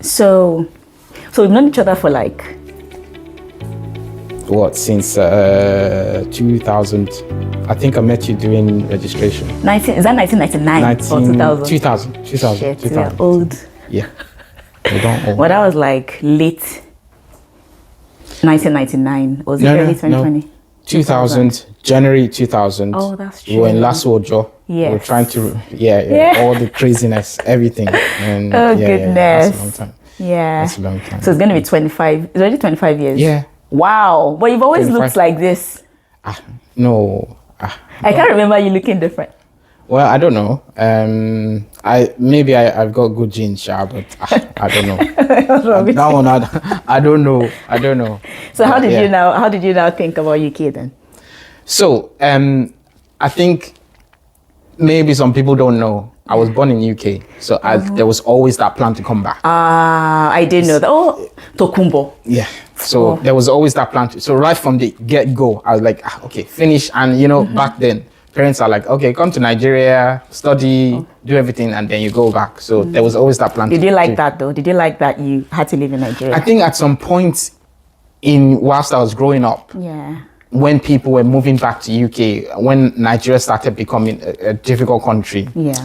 So we've known each other for like What, since 2000? I think I met you doing registration. 1999 or 2000? 2000. Shit, 2000. we're old. Yeah. We don't old. Well, that was like late 1999. Or was it early 2020? 2000, January 2000. Oh, that's true. We were in Last Ojo. Yes. We were trying to, all the craziness, everything. And Oh, yeah, goodness. that's a long time. Yeah. That's a long time. So it's going to be 25. It's already 25 years. Yeah. Wow. But you've always 25. looked like this. No. I can't remember you looking different. Well, I don't know. I've got good genes, sha, but I don't know. That one, I don't know. So how did you now think about UK then? So I think maybe some people don't know. I was born in UK, so there was always that plan to come back. I didn't know that. Oh, Tokumbo. Yeah. So there was always that plan. So right from the get-go, I was like, okay, finish. And back then, parents are like, okay, come to Nigeria, study, do everything, and then you go back. So there was always that plan. Did you like that though? Did you like that you had to live in Nigeria? I think at some point whilst I was growing up, when people were moving back to UK, when Nigeria started becoming a difficult country, you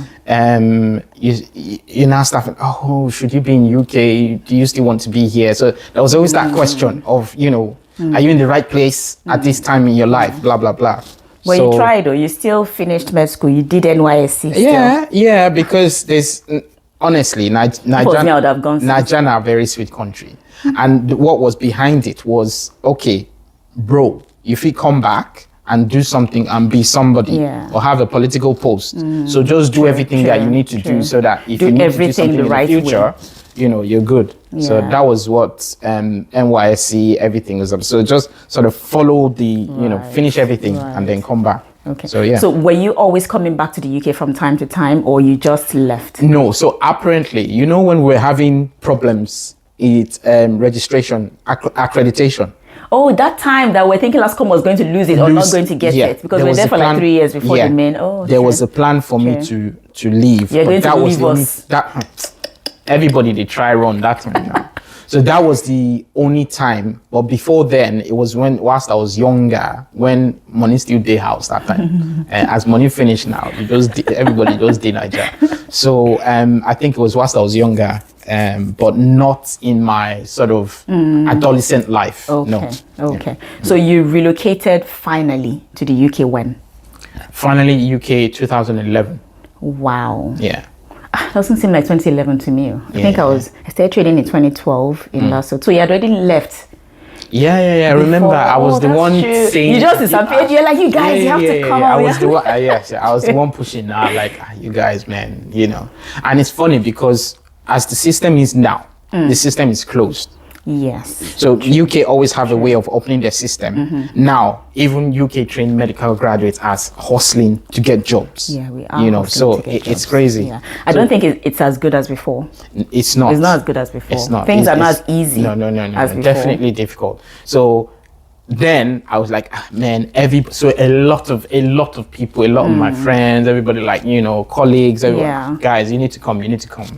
now start, oh, should you be in UK? Do you still want to be here? So there was always that question of, are you in the right place at this time in your life? Blah, blah, blah. Well, you tried though. You still finished med school. You did NYSC still. Yeah, because there's, honestly, Nigeria are a very sweet country. And what was behind it was, okay, bro, if you come back and do something and be somebody or have a political post, so just do everything that you need to do so that if you need to do something in the future, you're good. So that was what NYSC, everything was up. So just sort of follow the, finish everything and then come back. Okay. So yeah. So were you always coming back to the UK from time to time, or you just left? No. So apparently, when we're having problems, it's registration, accreditation. Oh, that time that we're thinking Lascom was going to lose it or not going to get it, because we were there for like 3 years before the main. There was a plan for me to leave. You're going to leave us. Everybody they try run that time now. So that was the only time. But before then, it was whilst I was younger, when money still day house that time. As money finished now, everybody just did Nigeria. So I think it was whilst I was younger. But not in my sort of adolescent life. Okay. No. Okay. So you relocated finally to the UK when? Finally, UK 2011. Wow. Yeah. Doesn't seem like 2011 to me. I think I started trading in 2012 in Lasso. So you had already left. Yeah. Remember, I was the one saying. You just disappeared. You're like, you guys, you have to come out. I was the one. I was the one pushing. Like, you guys, man. And it's funny because as the system is now, the system is closed. Yes. So UK always have a way of opening their system. Now, even UK trained medical graduates are hustling to get jobs. Yeah, we are. So it's crazy. Yeah. I don't think it's as good as before. It's not. It's not as good as before. It's not. Things are not as easy. No. As before. Definitely difficult. So then I was like, man, so a lot of people, a lot of my friends, everybody, like, colleagues, everyone, guys, you need to come.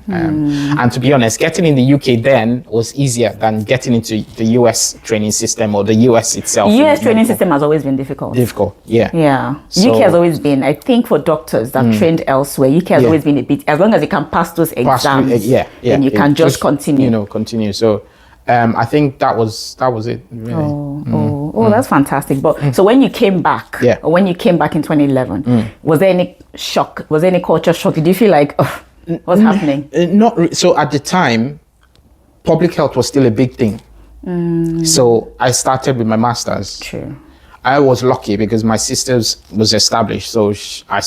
And to be honest, getting in the UK then was easier than getting into the US training system or the US itself. The US training system has always been difficult. Yeah. So, UK has always been, I think, for doctors that trained elsewhere, UK has always been a bit, as long as you can pass those exams, then you can just continue. Continue. So I think that was it. Really. That's fantastic. But so when you came back, or when you came back in 2011, was there any shock? Was there any culture shock? Did you feel like, what's happening? So at the time, public health was still a big thing. So I started with my master's. True. I was lucky because my sister's was established, so I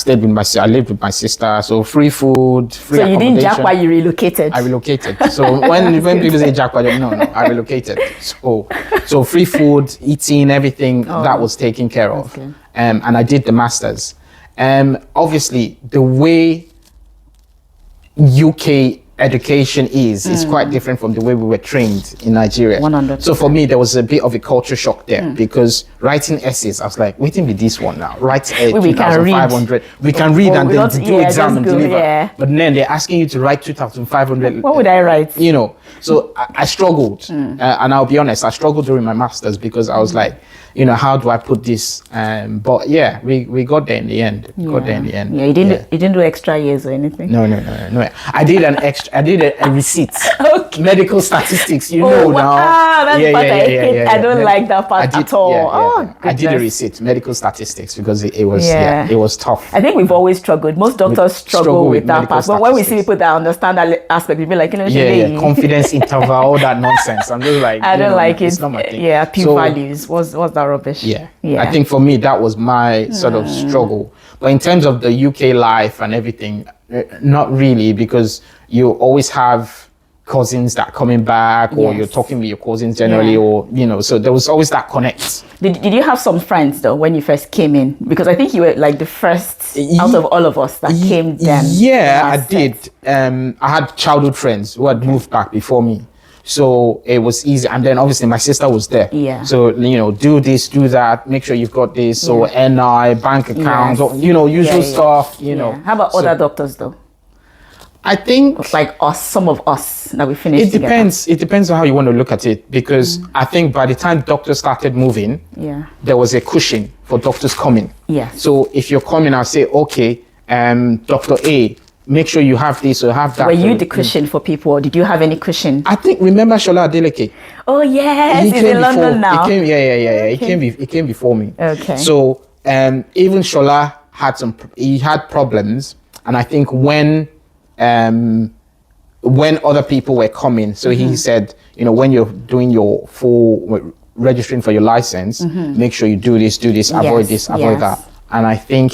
lived with my sister, so free food, free accommodation. So you didn't jack while you relocated? I relocated. So when people say jack, no, I relocated. So free food, eating, everything that was taken care of, and I did the masters. Obviously, the way UK education is quite different from the way we were trained in Nigeria. 100%. So for me, there was a bit of a culture shock there because writing essays, I was like, waiting with this one now. Write 2,500. We can read and then do exam and deliver. Yeah. But then they're asking you to write 2,500. What would I write? You know, so I struggled. And I'll be honest, I struggled during my master's because I was like, you know, how do I put this? But yeah, we got there in the end. Yeah, you didn't do extra years or anything. No. I did a receipt. Okay. Medical statistics, now. That's the part I hate. I don't like that part at all. I did a receipt, medical statistics, because it was tough. I think we've always struggled. Most doctors struggle with that part. But when we see people that understand that aspect, we be like, confidence interval, all that nonsense. I'm just like, I don't like it. It's not my thing. Yeah, values. What's that rubbish? Yeah. I think for me that was my sort of struggle. But in terms of the UK life and everything, not really, because you always have cousins that are coming back, or you're talking with your cousins generally, or so there was always that connect. Did you have some friends though when you first came in? Because I think you were like the first out of all of us that came then. Yeah, I did. I had childhood friends who had moved back before me. So it was easy. And then obviously my sister was there. Yeah. So, do this, do that, make sure you've got this. So NI, bank accounts, usual stuff, How about other doctors though? I think like some of us that we finished. It depends on how you want to look at it, because I think by the time doctors started moving, there was a cushion for doctors coming. Yeah. So if you're coming, I'll say, okay, Dr. A, make sure you have this or have that. Were you the cushion for people, or did you have any cushion? I think, remember Shola Adeleke? Oh yes, he's in London now. He came, He came before me. Okay. So even Shola had problems, and I think when other people were coming, so he said, when you're doing your full registering for your license, make sure you do this, avoid this, avoid that. And I think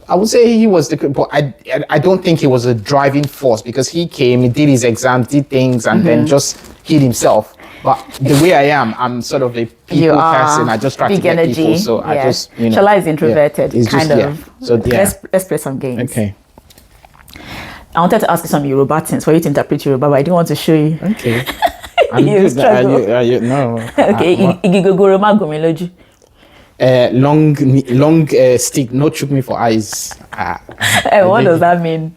I would say he was but I don't think he was a driving force, because he came, he did his exams, did things, and then just hid himself. But the way I am, I'm sort of a people person. I just try to get energy. people. So I just, Shola is introverted, kind of. So let's play some games. Okay. I wanted to ask you some Yoruba things for you to interpret Yoruba, but I didn't want to show you. Okay. You struggle. No. Okay. Igigogoro ma gomiloju. Long stick, no chook me for eyes. What does that mean?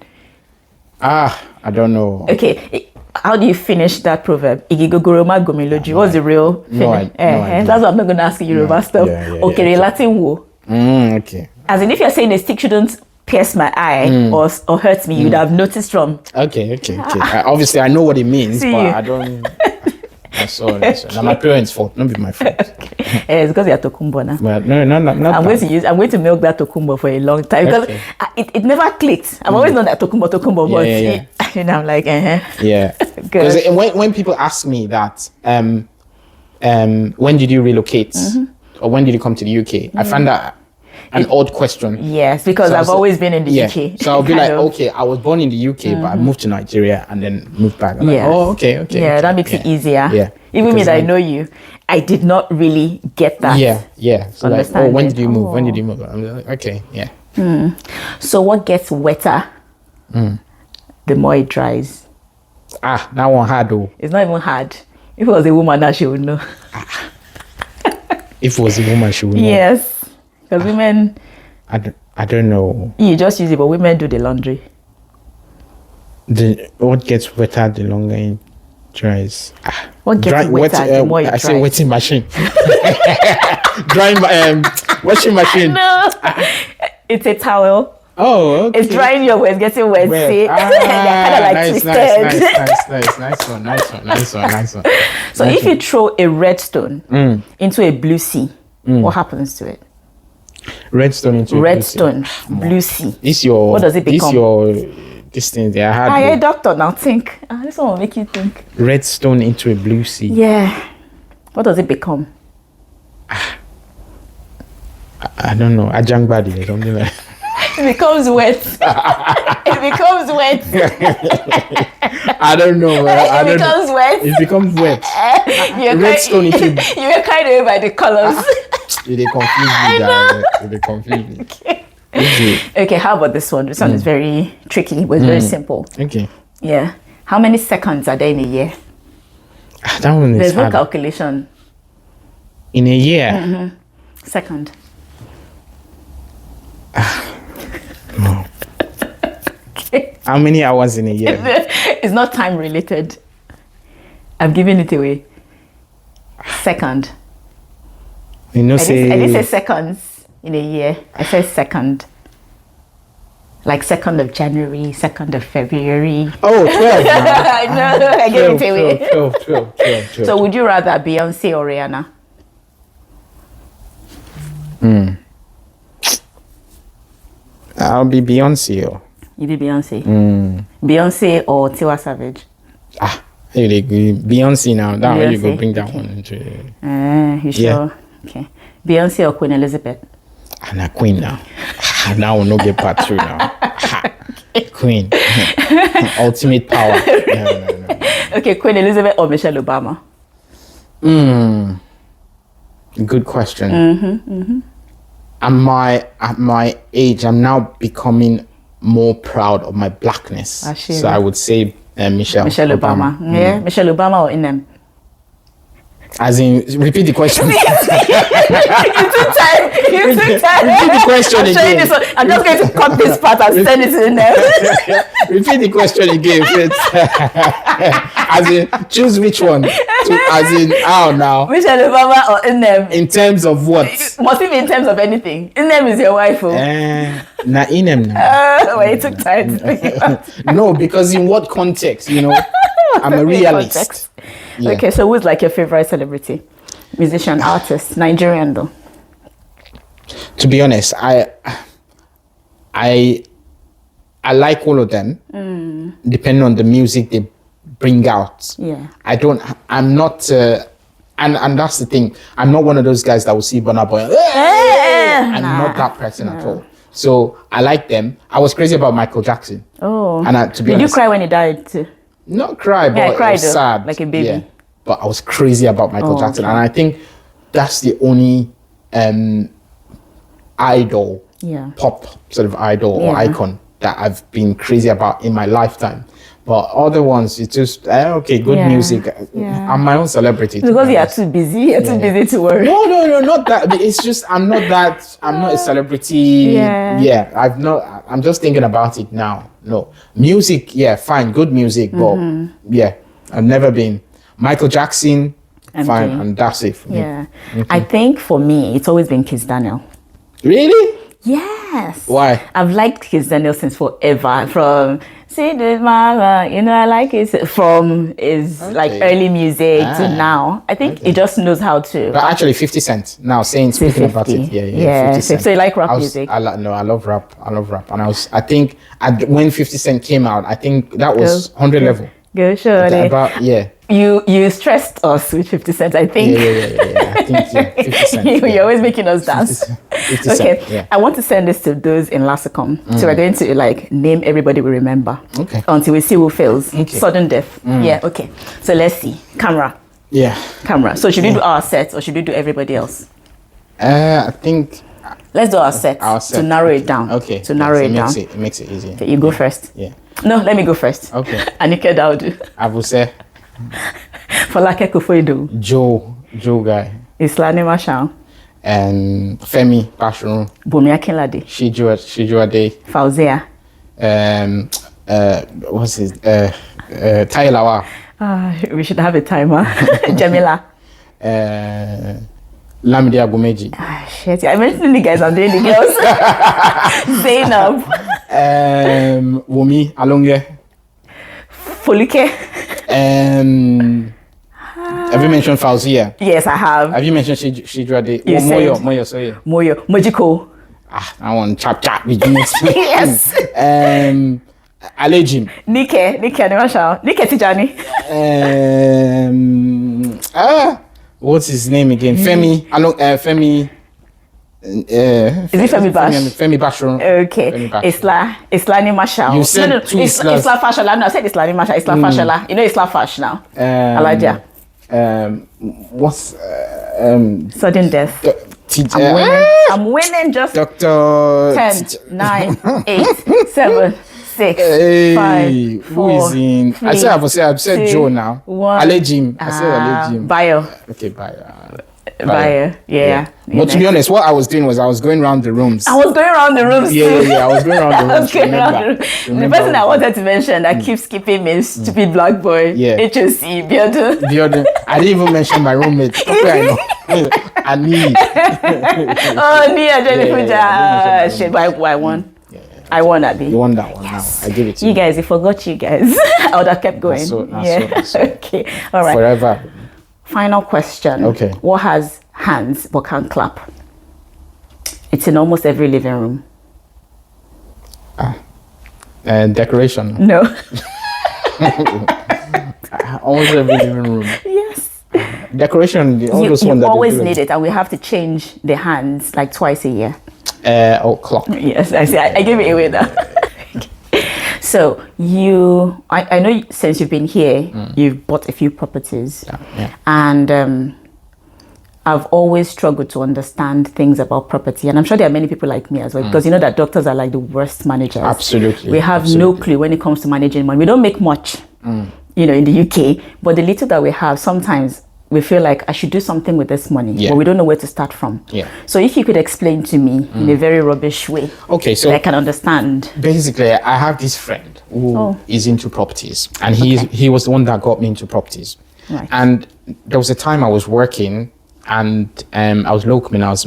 I don't know. Okay. How do you finish that proverb? Igigogoro ma gomiloju. What's the real finish? No, that's what I'm not going to ask you Yoruba stuff. Okay, Latin wo. Okay. As in, if you're saying a stick shouldn't pierce my eye or hurt me, you'd have noticed from. Okay. Obviously, I know what it means, but I don't. That's sorry. Now my parents' fault, not be my fault. Okay. It's because you're Tokumbo now. But no, not I'm going to milk that Tokumbo for a long time, because it never clicked. I've always known that Tokumbo, but I'm like, Yeah. Because when people ask me that, when did you relocate, or when did you come to the UK, I find that an odd question. Yes, because I've always been in the UK. So I'll be like, okay, I was born in the UK, but I moved to Nigeria and then moved back. Like, oh, okay. Yeah, that makes it easier. Yeah. Even me that I know you, I did not really get that. Yeah. So like, when did you move? When did you move? I'm like, okay, yeah. So what gets wetter the more it dries? That one hard though. It's not even hard. If it was a woman, that she would know. If it was a woman, she would know. Yes. Because women... I don't know. You just use it, but women do the laundry. What gets wetter the longer it dries? What gets wetter the more it dries? I say wetting machine. Drying, washing machine. No. It's a towel. Oh, okay. It's drying your way, it's getting wet. See? They're kind of like twisted. Nice one. So if you throw a red stone into a blue sea, what happens to it? Redstone into redstone, blue sea. What does it become? This thing there. I a doctor now. Think. This one will make you think. Redstone into a blue sea. Yeah. What does it become? I don't know. Ajangbadi or something like. It becomes wet. It becomes wet. I don't know. It becomes wet. It becomes wet. Redstone into. You were carried away by the colors. They confuse me. Okay, how about this one? This one is very tricky, but it's very simple. Okay. Yeah. How many seconds are there in a year? That one is There's no hard. calculation. In a year? Second. No. How many hours in a year? It's not time related. I've given it away. Second. You know, I didn't say seconds in a year. I said second. Like 2nd of January, 2nd of February. Oh, 12 now. I know, I gave it away. 12. So would you rather Beyonce or Rihanna? I'll be Beyonce. You be Beyonce? Beyonce or Tiwa Savage? Here they go. Beyonce now. That one you go bring that one into You sure? Yeah. Okay. Beyonce or Queen Elizabeth? And a queen now. Now we'll not get part 2 now. Queen. Ultimate power. No. Okay, Queen Elizabeth or Michelle Obama? Good question. At my age, I'm now becoming more proud of my blackness. So I would say Michelle Obama. Yeah, Michelle Obama or Inem? As in, repeat the question. You took time. Repeat the question again. I'm just going to cut this part and send it in there. Repeat the question again. As in, choose which one. As in, how now? Michelle Obama or Inem? In terms of what? Must it be in terms of anything? Inem is your wife, oh? Nah, Inem now. Well, it took time to figure out. No, because in what context, you know? I'm a realist. Yeah. Okay, so who's like your favorite celebrity? Musician, artist, Nigerian though? To be honest, I like all of them, depending on the music they bring out. Yeah. I'm not, and that's the thing. I'm not one of those guys that will see Burna Boy. I'm not that person at all. So I like them. I was crazy about Michael Jackson. Oh. And to be Did honest, you cry when he died too? Not cry, but I cried, it was sad. like a baby. Yeah. But I was crazy about Michael Jackson. Okay. And I think that's the only idol, pop sort of idol or icon that I've been crazy about in my lifetime. But other ones, it's just, good music. I'm my own celebrity. Because you are too busy. You're too busy to worry. No, not that. It's just, I'm not a celebrity. I'm just thinking about it now. No. Music, fine, good music. But I've never been. Michael Jackson, fine, and that's it for me. Yeah. I think for me, it's always been Kiss Daniel. Really? Yes. Why? I've liked Kiss Daniel since forever. From See the Mama, I like it from like early music to now. I think it just knows how to. But actually, 50 Cent now speaking about it. Yeah. 50 Cent. So you like rap music? I love rap. And I think when 50 Cent came out, I think that was 100 level. Go surely. You stressed us with 50 Cent, I think. Yeah. I think 50 Cent. You're always making us dance. 50 okay. Cent, I want to send this to those in Lassicom. So we're going to name everybody we remember. Okay. Until we see who fails. Okay. Sudden death. Yeah, okay. So let's see. Camera. Yeah. Camera. So should we do our set or should we do everybody else? I think... Let's do our set to narrow it down. Okay. To narrow it down. It makes it easier. Okay, you go first. Yeah. No, let me go first. Okay. Anike Daudu. I will say... Folake Kufoidu. Joe guy. Islani Marshall. And Femi Bashirun. Bumi Akinlade. Shijuade. Fauzia. What's his? Tailawa. We should have a timer. Jamila. Lamidi Agumeji. Shit. I mentioned the guys, I'm doing the girls. Zainab. Wumi Alonge. Folike. Have you mentioned Fauzia? Yes, I have. Have you mentioned Shijuade? Moyo, sorry. Moyo. Mojiko. I want chap. Yes. Alejim. Nike Animashal. Nike Tijani. What's his name again? Femi. Femi. Is it Femi Bash? Femi Bashirun. Okay. Islani Marshall. You said two Islas. Isla Fashola. No, I said Islani Marshall. Isla Fashola. You know Isla Fash now. Alaja. What's sudden death. I'm winning just Dr. 10, 9, 8, 7, 6, Hey, 5, 4, who is in? 3, I've said 2, Joe now. 1. Alejim. I said Alejim. Bio. Okay, Bio. Yeah. But to be honest, what I was doing was I was going around the rooms. I was going around the rooms too. I was going around the rooms. The person I wanted to mention that keeps keeping me stupid black boy. HOC, Biodun. I didn't even mention my roommates. Okay, I know. Ani. Oh, Nia Jennifer. Shit, I won. I won that day. You won that one. Yes. Now I give it to you. You guys, I forgot you guys. I would have kept going. That's so. Okay. All right. Forever. Final question. Okay. What has hands but can't clap? It's in almost every living room. Decoration. No. Almost every living room. Yes. Decoration. You always need it, and we have to change the hands like twice a year. Clock. Yes, I see. I gave it away now. So I know since you've been here, you've bought a few properties, and I've always struggled to understand things about property, and I'm sure there are many people like me as well, because you know that doctors are like the worst managers. Absolutely. We have no clue when it comes to managing money. We don't make much, you know, in the UK, but the little that we have, sometimes we feel like I should do something with this money, but we don't know where to start from. So if you could explain to me in a very rubbish way, okay, so I can understand. Basically, I have this friend who is into properties, and he was the one that got me into properties. Right. And there was a time I was working, and I was local, and I was,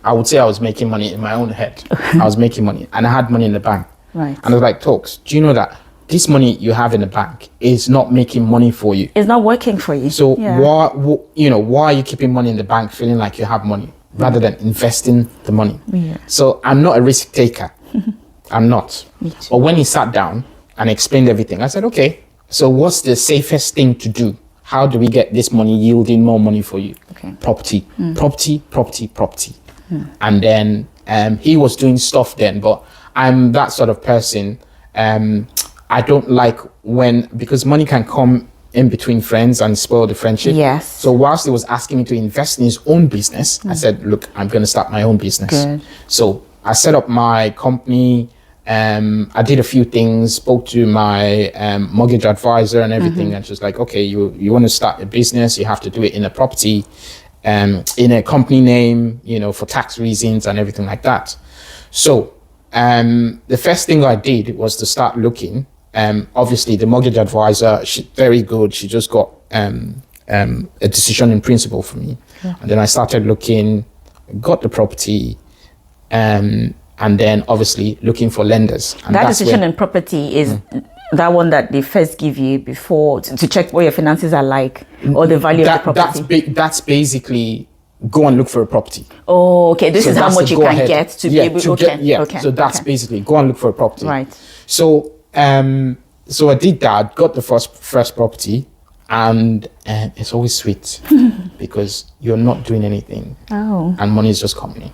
I would say I was making money in my own head. I was making money, and I had money in the bank. Right. And I was like, Tokes, do you know that this money you have in the bank is not making money for you? It's not working for you. So why are you keeping money in the bank feeling like you have money rather than investing the money? So I'm not a risk taker. I'm not. But when he sat down and explained everything, I said, okay, so what's the safest thing to do? How do we get this money yielding more money for you? Property. And then he was doing stuff then, but I'm that sort of person. I don't like because money can come in between friends and spoil the friendship. Yes. So whilst he was asking me to invest in his own business, I said, look, I'm going to start my own business. Good. So I set up my company. I did a few things, spoke to my mortgage advisor and everything. And she was like, okay, you want to start a business, you have to do it in a property, in a company name, for tax reasons and everything like that. So the first thing I did was to start looking. Obviously, the mortgage advisor, she's very good. She just got a decision in principle for me. And then I started looking, got the property, and then obviously looking for lenders. And that decision in property is that one that they first give you before to check what your finances are like, or the value of the property? That's basically go and look for a property. Oh, okay. This is how much you can get to be able to get. So that's basically go and look for a property. Right. So so I did that, got the first property, and it's always sweet because you're not doing anything. Oh. And money is just coming in.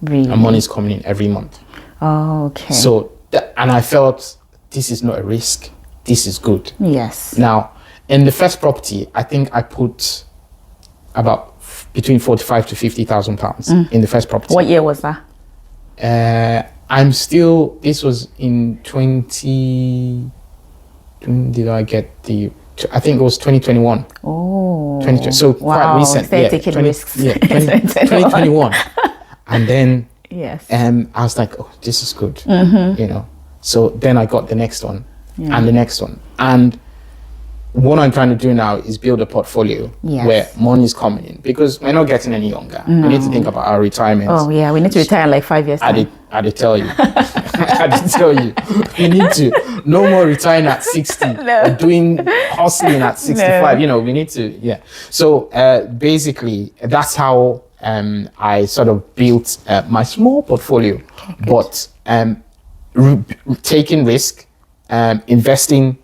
Really? And money is coming in every month. Oh, okay. So and I felt this is not a risk. This is good. Yes. Now, in the first property, I think I put about between 45 to 50,000 pounds in the first property. What year was that? This was in 20. When did I get I think it was 2021. Oh. 2020. So quite recent. Taking risks. 2021. And then yes. I was like, oh, this is good. So then I got the next one and the next one. And what I'm trying to do now is build a portfolio where money is coming in, because we're not getting any younger. We need to think about our retirement. Oh yeah, we need to retire in like 5 years. I did tell you. I did tell you. We need to no more retiring at 60 or doing hustling at 65. We need to So basically that's how I sort of built my small portfolio. But taking risk, investing.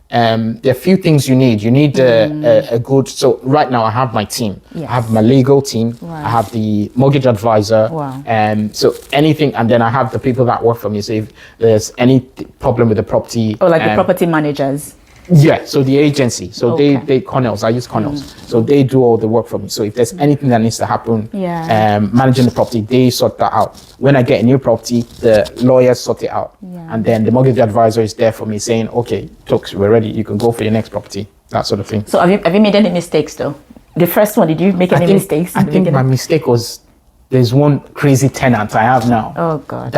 There are a few things you need. You need a good. So right now I have my team. Yes. I have my legal team. Wow. I have the mortgage advisor. Wow. So anything, and then I have the people that work for me. So if there's any problem with the property, the property managers. Yeah, so the agency, so they Connells, I use Connells, so they do all the work for me. So if there's anything that needs to happen, managing the property, they sort that out. When I get a new property, the lawyers sort it out, and then the mortgage advisor is there for me saying, okay, Tokes, we're ready, you can go for your next property, that sort of thing. So have you made any mistakes though? The first one, did you make any mistakes? I think my mistake was, there's one crazy tenant I have now. Oh God.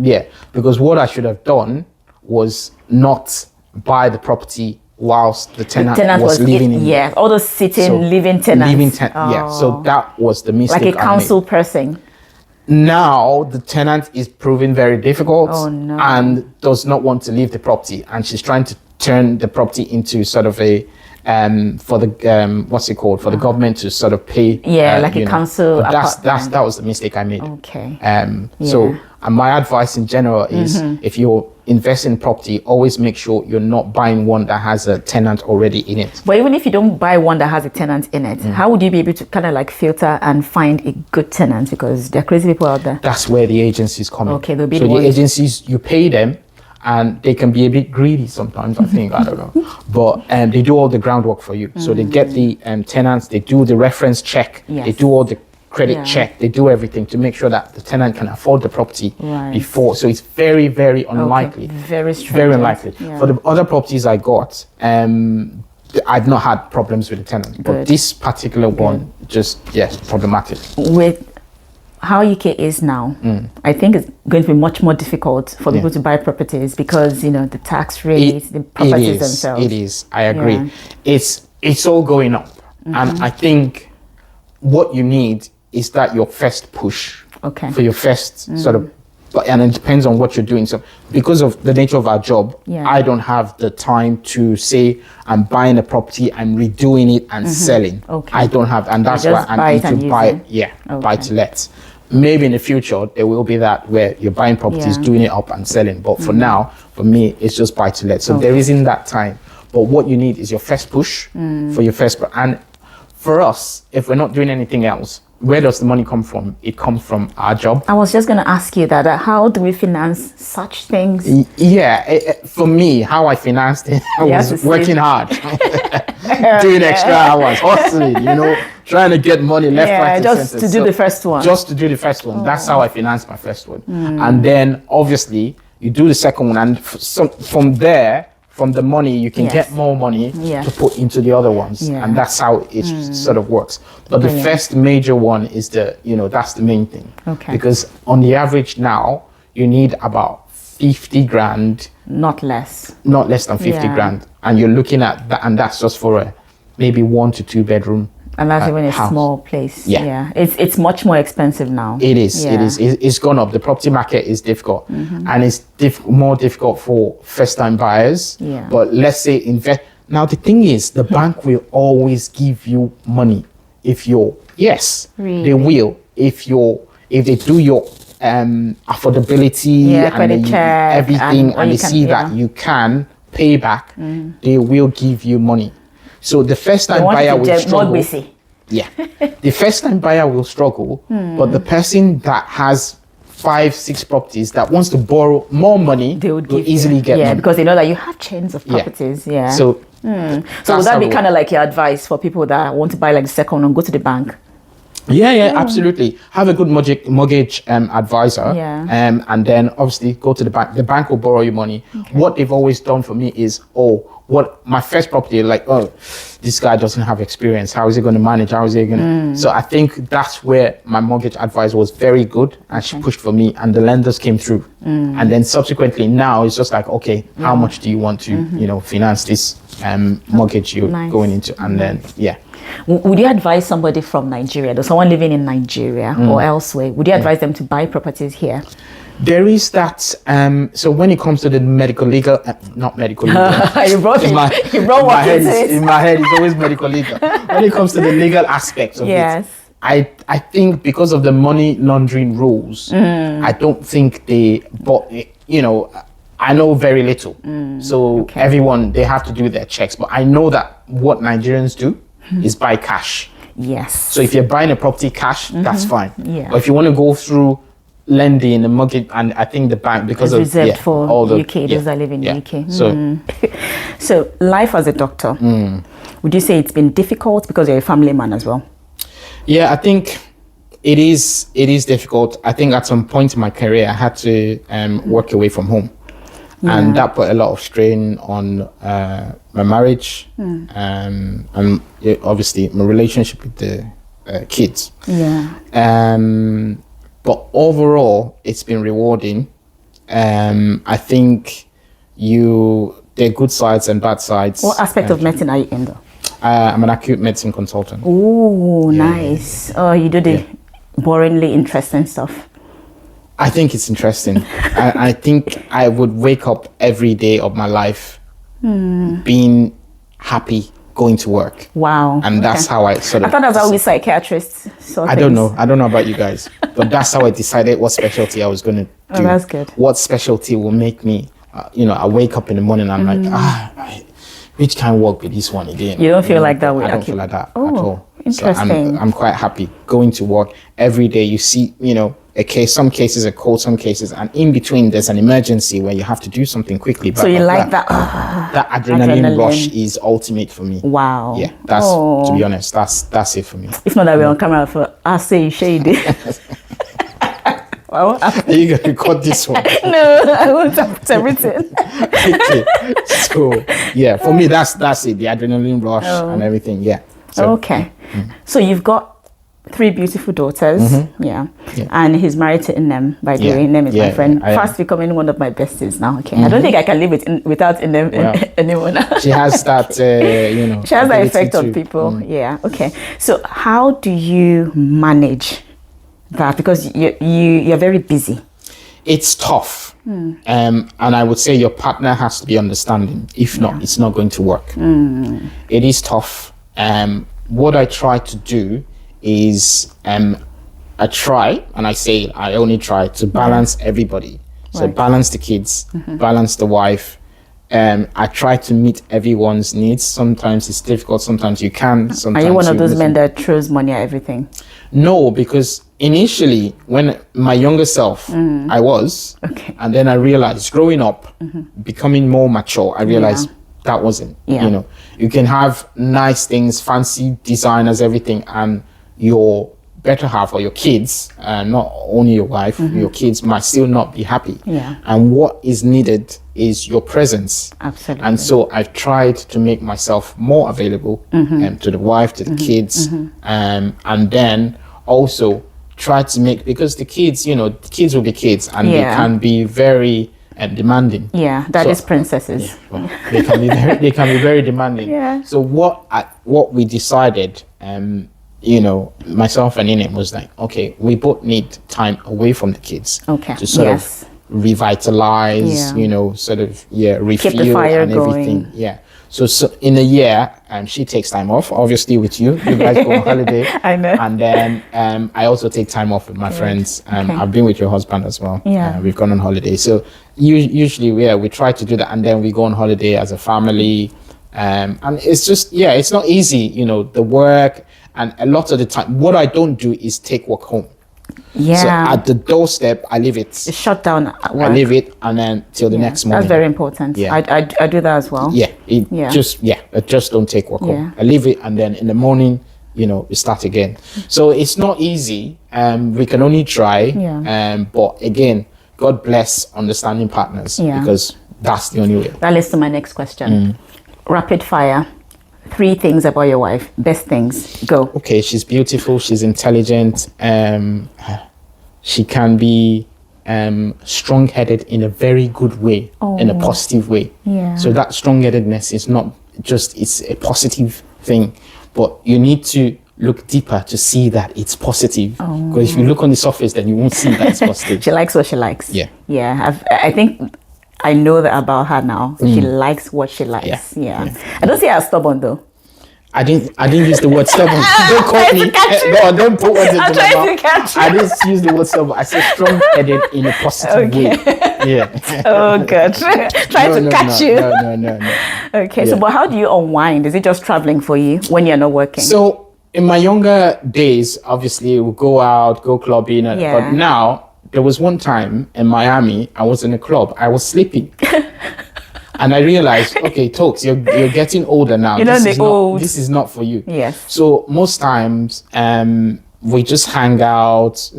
Yeah, because what I should have done was not buy the property whilst the tenant was living in. Yeah, all those living tenants. Yeah, so that was the mistake. Like a council person. Now the tenant is proving very difficult and does not want to leave the property, and she's trying to turn the property into sort of a for the what's it called, for the government to sort of pay. Like a council. That was the mistake I made. Okay. So my advice in general is, if you're investing in property, always make sure you're not buying one that has a tenant already in it. But even if you don't buy one that has a tenant in it, how would you be able to kind of like filter and find a good tenant? Because there are crazy people out there. That's where the agencies come in. Okay, they'll be so the agencies, you pay them, and they can be a bit greedy sometimes, I think, I don't know. But they do all the groundwork for you. So they get the tenants, they do the reference check, they do all the credit check, they do everything to make sure that the tenant can afford the property before. So it's very, very unlikely. Very stringent. Very unlikely. For the other properties I got, I've not had problems with the tenant. But this particular one, just, problematic. With how UK is now, I think it's going to be much more difficult for people to buy properties because, you know, the tax rates, the properties themselves. It is, I agree. It's all going up. And I think what you need is that your first push for your first sort of, and it depends on what you're doing. So because of the nature of our job, I don't have the time to say I'm buying a property, I'm redoing it and selling. I don't have, and that's why I need to buy it. Buy to let. Maybe in the future there will be that where you're buying properties, doing it up and selling. But for now, for me, it's just buy to let. So there isn't that time. But what you need is your first push for your first, and for us, if we're not doing anything else, where does the money come from? It comes from our job. I was just going to ask you that. How do we finance such things? For me, how I financed it, I was working hard, doing extra hours, hustling, you know, trying to get money left, right, and just center. To do the first one. Just to do the first one. That's how I financed my first one. And then, obviously, you do the second one. And from there, from the money, you can get more money to put into the other ones. And that's how it sort of works. But the first major one is that's the main thing. Because on the average now, you need about 50 grand. Not less. Not less than 50 grand. And you're looking at that, and that's just for a maybe 1 to 2 bedroom. And that's even a small place. It's much more expensive now. It is. It's gone up. The property market is difficult, and it's more difficult for first-time buyers. But let's say invest. Now the thing is, the bank will always give you money if you're they will if they do your affordability and everything, and they see that you can pay back, they will give you money. So the first-time buyer will struggle. The first-time buyer will struggle, but the person that has 5-6 properties that wants to borrow more money, they will easily get money. Because they know that you have chains of properties. So would that be kind of like your advice for people that want to buy like the second one, go to the bank? Absolutely. Have a good mortgage advisor, and then obviously go to the bank. The bank will borrow you money. What they've always done for me is, my first property, like, this guy doesn't have experience. How is he going to manage? How is he going to? So I think that's where my mortgage advisor was very good, and she pushed for me, and the lenders came through. And then subsequently now it's just like, okay, how much do you want to, finance this mortgage you're going into? And then, Would you advise somebody from Nigeria, or someone living in Nigeria or elsewhere, would you advise them to buy properties here? There is that. So when it comes to the medical legal, not medical legal. you brought in my head, it's always medical legal. When it comes to the legal aspects of it, I think because of the money laundering rules, I don't think they. But I know very little. So everyone, they have to do their checks. But I know that what Nigerians do is buy cash. So if you're buying a property cash, that's fine. But if you want to go through lending, the mortgage, and I think the bank, because it's of reserved for all the UK, those that live in the UK. So, so life as a doctor, would you say it's been difficult because you're a family man as well? Yeah, I think it is difficult. I think at some point in my career, I had to work away from home. And that put a lot of strain on my marriage and obviously my relationship with the kids. But overall, it's been rewarding. I think there are good sides and bad sides. What aspect of medicine are you in, though? I'm an acute medicine consultant. Oh, nice. Oh, you do the boringly interesting stuff. I think it's interesting. I think I would wake up every day of my life being happy going to work. Wow. And that's how I sort of... I thought that's how we psychiatrists saw things. I don't know. I don't know about you guys. But that's how I decided what specialty I was going to do. Oh, that's good. What specialty will make me, I wake up in the morning and I'm like, which can work with this one again? You don't feel like that way? I don't feel like that at all. Interesting. So I'm quite happy going to work every day. You see, some cases are cold, some cases, and in between there's an emergency where you have to do something quickly. So you like that? That adrenaline rush is ultimate for me. Wow. Yeah, that's to be honest, that's it for me. If not that we're on camera for, I'll say you shady. Well, are you gonna record this one? No, I won't have everything. Okay. So yeah, for me that's it. The adrenaline rush and everything. Yeah. So, okay. So you've got 3 beautiful daughters. And he's married to Inem, by the way. Inem is my friend. Fast becoming one of my besties now. Okay. I don't think I can live without Inem anymore. She has that, She has that effect on people. Yeah. Okay. So how do you manage that? Because you're very busy. It's tough. And I would say your partner has to be understanding. If not, it's not going to work. It is tough. What I try to do is I only try to balance everybody. So balance the kids, balance the wife. I try to meet everyone's needs. Sometimes it's difficult, sometimes you can. Sometimes are you one of those men that throws money at everything? No, because initially when my younger self, I was, and then I realized growing up, becoming more mature, I realized that wasn't, you can have nice things, fancy designers, everything, and your better half or your kids, not only your wife, your kids might still not be happy. And what is needed is your presence. Absolutely. And so I've tried to make myself more available to the wife, to the kids, and then also try to make, because the kids, the kids will be kids and they can be very demanding. Yeah, that is princesses. They can be very demanding. So what we decided, myself and Inem was like, okay, we both need time away from the kids. To sort of revitalize, sort of refuel keep the fire and everything. Going. So in a year, she takes time off, obviously with you. You guys go on holiday. I know. And then I also take time off with my friends. I've been with your husband as well. We've gone on holiday. So usually we try to do that, and then we go on holiday as a family. And it's just, it's not easy, the work, and a lot of the time, what I don't do is take work home. So at the doorstep, I leave it. It's shut down at work. I leave it, and then till the next morning. That's very important. I do that as well. I just don't take work home. I leave it, and then in the morning, we start again. So it's not easy. We can only try. But again, God bless understanding partners, because that's the only way. That leads to my next question. Rapid fire. 3 things about your wife. Best things. Go. Okay, she's beautiful. She's intelligent. She can be strong-headed in a very good way, in a positive way. So that strong-headedness is not just, it's a positive thing, but you need to look deeper to see that it's positive. Because if you look on the surface, then you won't see that it's positive. She likes what she likes. I think I know that about her now. She likes what she likes. I don't see her stubborn though. I didn't use the word stubborn. Don't call me. No, don't put words into my mouth. I didn't use the word stubborn. I said strong-headed in a positive way. Oh, good. Trying to catch you. No. Okay, so but how do you unwind? Is it just traveling for you when you're not working? So in my younger days, obviously we'll go out, go clubbing, but now there was one time in Miami, I was in a club, I was sleeping. And I realized, okay, Tokes, you're getting older now. This is not for you. Yes. So most times, we just hang out.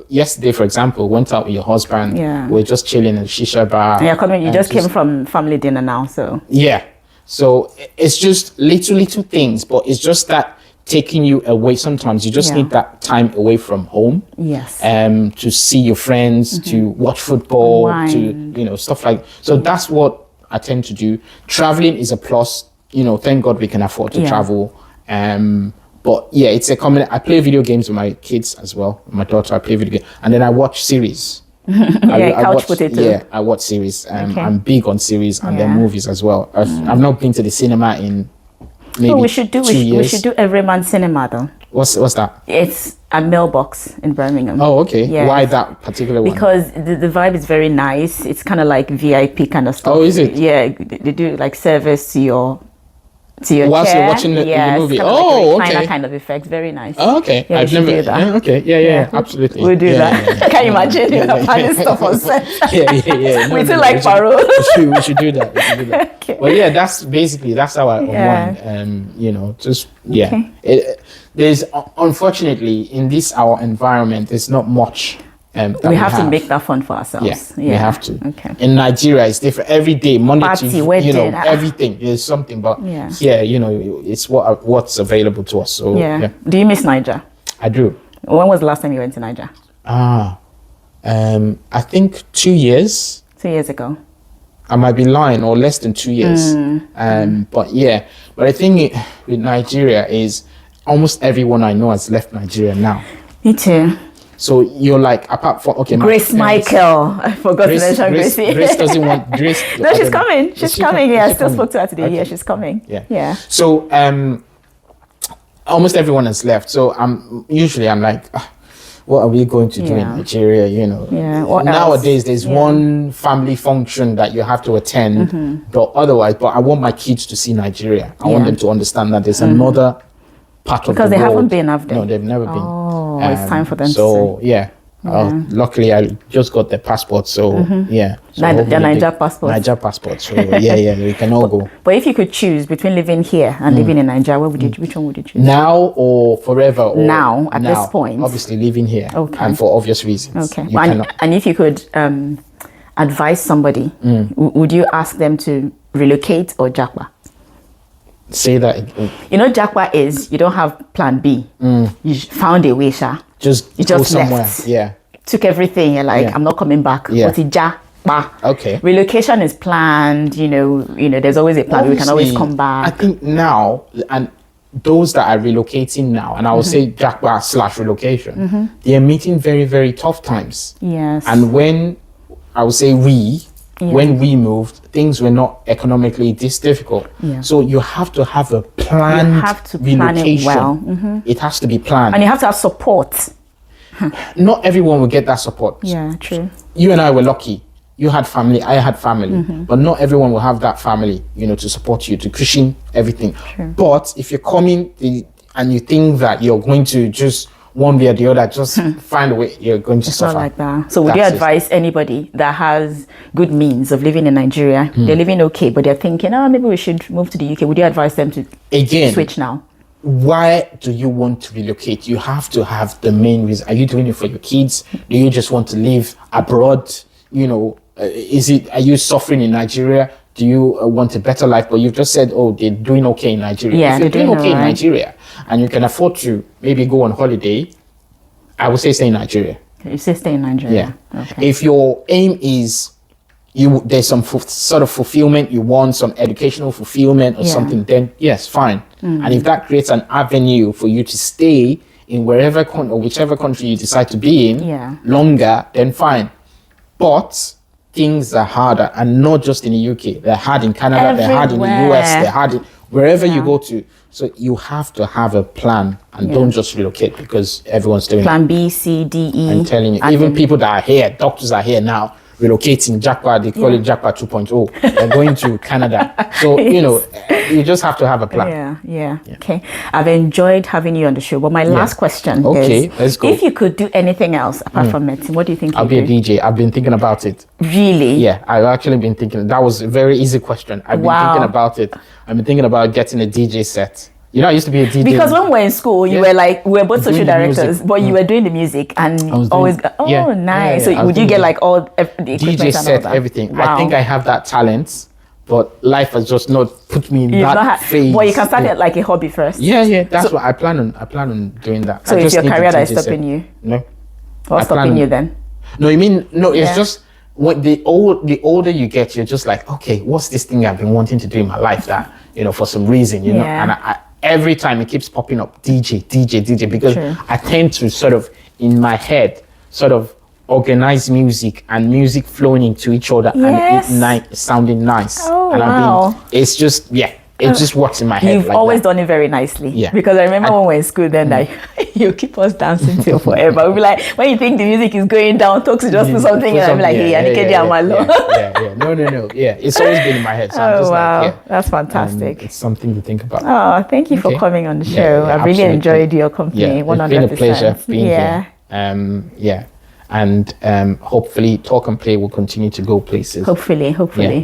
Yesterday, for example, went out with your husband. Yeah. We're just chilling in a shisha bar. Yeah, you just came from family dinner now, so. Yeah. So it's just little things, but it's just that taking you away. Sometimes you just need that time away from home. Yes. To see your friends, to watch football, to, stuff like. So that's what I tend to do. Traveling is a plus. Thank God we can afford to travel. But yeah, it's a common. I play video games with my kids as well. My daughter, I play video games, and then I watch series. Couch potato. Yeah, I watch series. I'm big on series and then movies as well. I've not been to the cinema in maybe 2 years. We should do Every Man Cinema though. What's that? It's a Mailbox in Birmingham. Oh, okay. Yes. Why that particular one? Because the vibe is very nice. It's kind of like VIP kind of stuff. Oh, is it? Yeah, they do like service to your whilst chair. you're watching the movie. Oh, like okay. Kind of effect. Very nice. Oh, okay. Yeah, I've never. do that. Yeah, okay. Yeah. Absolutely. We'll do that. I can't imagine you planning stuff on set. Yeah. We do like Paro. We should do that. Okay. Well, yeah. That's how I want. Okay. There's unfortunately in this our environment, there's not much. We have to make that fun for ourselves. Yeah, we have to. Okay. In Nigeria, it's different. Every day, Monday Party, to wedding, everything is something. But here, it's what's available to us. So yeah. Do you miss Niger? I do. When was the last time you went to Niger? I think 2 years. 2 years ago. I might be lying, or less than 2 years. But I think with Nigeria is almost everyone I know has left Nigeria now. Me too. So you're like, apart from Grace Michael, I forgot to mention Gracie. Grace doesn't want Grace. No, she's coming. She's coming. Yeah, I still spoke to her today. Okay. Yeah, she's coming. Yeah. So almost everyone has left. So I'm like, what are we going to do in Nigeria? Yeah. Nowadays there's one family function that you have to attend, but I want my kids to see Nigeria. I want them to understand that there's another part of the world. Because they haven't been, have they? No, they've never been. Oh, it's time for them to see. Luckily I just got the passport, so the Niger passport. Niger passport. So we can all go. But if you could choose between living here and living in Nigeria, which one would you choose? Now or forever? Or now, at this point. Obviously living here. Okay. And for obvious reasons. Okay. And if you could advise somebody, would you ask them to relocate or Japa? Say that again. Japa is you don't have plan B. You found a way, Sha. You just somewhere. Left. Yeah. Took everything. You're like, I'm not coming back. Yeah. But Japa. Okay. Relocation is planned. There's always a plan. Obviously, we can always come back. I think now, and those that are relocating now, and I will say Japa / relocation, they are meeting very, very tough times. Yes. And when I would say when we moved, things were not economically this difficult. Yeah. So you have to have a planned You have to plan it well. It has to be planned. And you have to have support. Not everyone will get that support. Yeah, true. You and I were lucky. You had family, I had family. But not everyone will have that family, to support you, to cushion everything. True. But if you're coming and you think that you're going to just one way or the other, just find a way, you're going to suffer. Not like that. So would you advise anybody that has good means of living in Nigeria, they're living okay, but they're thinking, maybe we should move to the UK. Would you advise them to switch now? Why do you want to relocate? You have to have the main reason. Are you doing it for your kids? Do you just want to live abroad? Are you suffering in Nigeria? Do you want a better life? But you've just said, they're doing okay in Nigeria. Yeah, if you're doing okay in Nigeria and you can afford to maybe go on holiday, I would say stay in Nigeria. You say stay in Nigeria. Yeah. Okay. If your aim is there's some sort of fulfillment, you want some educational fulfillment or something, then yes, fine. And if that creates an avenue for you to stay in whichever country you decide to be in longer, then fine. But things are harder, and not just in the UK. They're hard in Canada, they're hard in the US, they're hard in wherever you go to. So you have to have a plan and don't just relocate because everyone's doing plan B, C, D, E. I'm telling you, even people that are here, doctors are here now, relocating, Jackpot, they call it Jackpot 2.0. They're going to Canada. So, you know, you just have to have a plan. Yeah. Okay. I've enjoyed having you on the show. But my last question is, let's go. If you could do anything else apart from medicine, what do you think I'll be a DJ. I've been thinking about it. Really? Yeah, I've actually been thinking. That was a very easy question. I've been thinking about it. I've been thinking about getting a DJ set. You know, I used to be a DJ. Because when we were in school, you were like, we were both social directors, but you were doing the music and always nice. So would you get like all the DJ set, everything? Wow. I think I have that talent, but life has just not put me in that phase. Well, you can start it like a hobby first. Yeah. That's what I plan on doing that. So it's your career that is stopping you? No. What's stopping you then? No, you mean, no, it's just when the older you get, you're just like, okay, what's this thing I've been wanting to do in my life that, you know, for some reason, you know, and I every time it keeps popping up, DJ, because I tend to sort of, in my head, sort of organize music and music flowing into each other and it sounding nice. It's just, it just works in my head. You've always done it very nicely. Yeah. Because I remember when we were in school then, like, you keep us dancing till forever. We'll be like, when you think the music is going down, Tokes just put something and I'm like, hey, No. Yeah, it's always been in my head. So I'm just like, that's fantastic. It's something to think about. Oh, thank you for coming on the show. I really enjoyed your company. 100%. It's been a pleasure being here. And hopefully Talk and Play will continue to go places. Hopefully.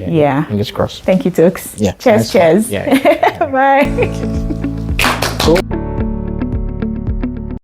Yeah. Fingers crossed. Thank you, Tokes. Yeah. Cheers. Yeah. Bye.